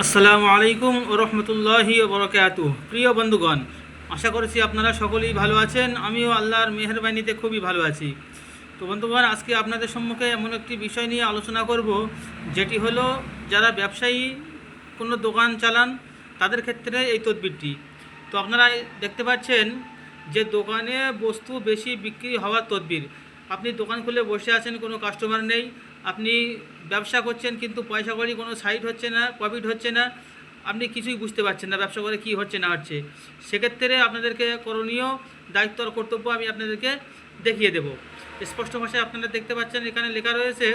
আসসালামু আলাইকুম ও রহমতুল্লাহি ও বরকাতুহু। প্রিয় বন্ধুগণ, আশা করছি আপনারা সকলেই ভালো আছেন। আমিও আল্লাহর মেহেরবানিতে খুবই ভালো আছি। তো বন্ধুগণ, আজকে আপনাদের সম্মুখে এমন একটি বিষয় নিয়ে আলোচনা করব, যেটি হলো যারা ব্যবসায়ী কোনো দোকান চালান তাদের ক্ষেত্রে এই তদবিরটি। তো আপনারা দেখতে পাচ্ছেন যে দোকানে বস্তু বেশি বিক্রি হওয়ার তদবির। আপনি দোকান খুলে বসে আছেন, কোনো কাস্টমার নেই, আপনি ব্যবসা করছেন কিন্তু পয়সা কড়ি কোনো সাইড হচ্ছে না, প্রফিট হচ্ছে না, আপনি কিছুই বুঝতে পারছেন না ব্যবসা করে কী হচ্ছে না হচ্ছে। সেক্ষেত্রে আপনাদেরকে করণীয় দায়িত্ব আর কর্তব্য আমি আপনাদেরকে দেখিয়ে দেব। স্পষ্ট ভাষায় আপনারা দেখতে পাচ্ছেন এখানে লেখা রয়েছে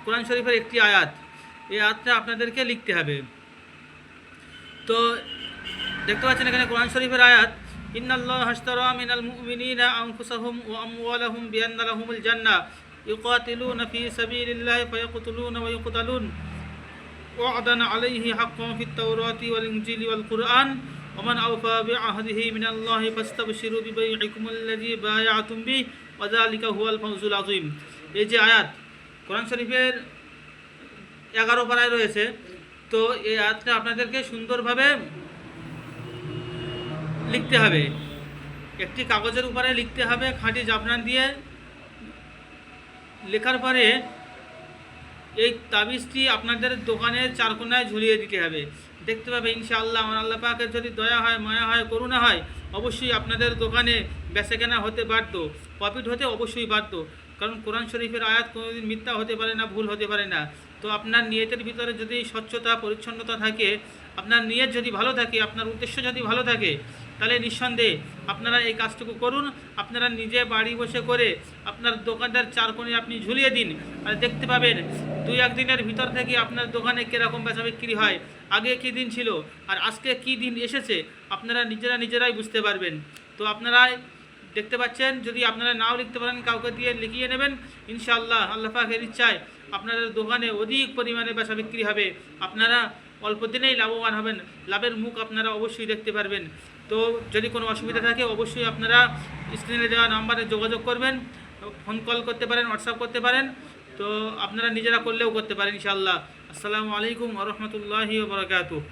কোরআন শরীফের একটি আয়াত। এই আয়াতটা আপনাদেরকে লিখতে হবে। তো দেখতে পাচ্ছেন এখানে কোরআন শরীফের আয়াত, ইন্নাল্লাহা আশতারা মিনাল মুমিনিনা আনফুসাহুম ওয়া আমওয়ালাহুম বিআন্না লাহুমুল জান্নাহ ইউকাতিলুনা ফি সাবিলিল্লাহি ফায়াকতুলুনা ওয়া ইউকতালুন ওয়া'দান আলাইহি হাক্কান ফিত তাওরাতি ওয়াল ইনজিলি ওয়াল কুরআন ওয়া মান আওফা বিআহদিহি মিনাল্লাহি ফাস্তাবশিরু বিবাইইকুমুল্লাযী বায়া'তুম বিহি ওয়া যালিকা হুয়াল ফাওজুল আযীম। এই যে আয়াত কোরআন শরীফের 11 পারায় রয়েছে। তো এই আয়াতটা আপনাদেরকে সুন্দরভাবে লিখতে হবে, একটি কাগজের উপরে লিখতে হবে খাঁটি জাফরান দিয়ে। লেখার পরে এই তাবিজটি আপনাদের দোকানের চারকোনায় ঝুলিয়ে দিতে হবে। দেখতে পাবে ইনশাআল্লাহ আমার আল্লাহ পাকের যদি দয়া হয়, মায়া হয়, করুণা হয়, অবশ্যই আপনাদের দোকানে বেচাকেনা হতে বাধ্য, প্রফিট হতে অবশ্যই বাধ্য। কারণ কোরআন শরীফের আয়াত কোনোদিন মিথ্যা হতে পারে না, ভুল হতে পারে না। তো আপনার নিয়তের ভিতরে যদি স্বচ্ছতা পরিচ্ছন্নতা থাকে, আপনার নিয়ত যদি ভালো থাকে, আপনার উদ্দেশ্য যদি ভালো থাকে, তাহলে নিঃসন্দেহে আপনারা এই কাজটুকু করুন। আপনারা নিজে বাড়ি বসে করে আপনার দোকানটার চারকোণে আপনি ঝুলিয়ে দিন, আর দেখতে পাবেন 2-1 দিনের ভিতর থেকে আপনার দোকানে কীরকম বেচা বিক্রি হয়, আগে কী দিন ছিল আর আজকে কী দিন এসেছে আপনারা নিজেরাই বুঝতে পারবেন। তো আপনারা দেখতে পাচ্ছেন, যদি আপনারা নাও লিখতে পারেন কাউকে দিয়ে লিখিয়ে নেবেন। ইনশাআল্লাহ আল্লাহ পাকের ইচ্ছায় আপনাদের দোকানে অধিক পরিমাণে বেচা বিক্রি হবে, আপনারা অল্প দিনেই লাভবান হবেন, লাভের মুখ আপনারা অবশ্যই দেখতে পারবেন। তো যদি কোনো অসুবিধা থাকে অবশ্যই আপনারা স্ক্রিনে দেওয়া নাম্বারে যোগাযোগ করবেন, ফোন কল করতে পারেন, হোয়াটসঅ্যাপ করতে পারেন। তো আপনারা নিজেরা করলেও করতে পারেন ইনশাআল্লাহ। আসসালামু আলাইকুম ওয়া রাহমাতুল্লাহি ওয়া বারাকাতুহু।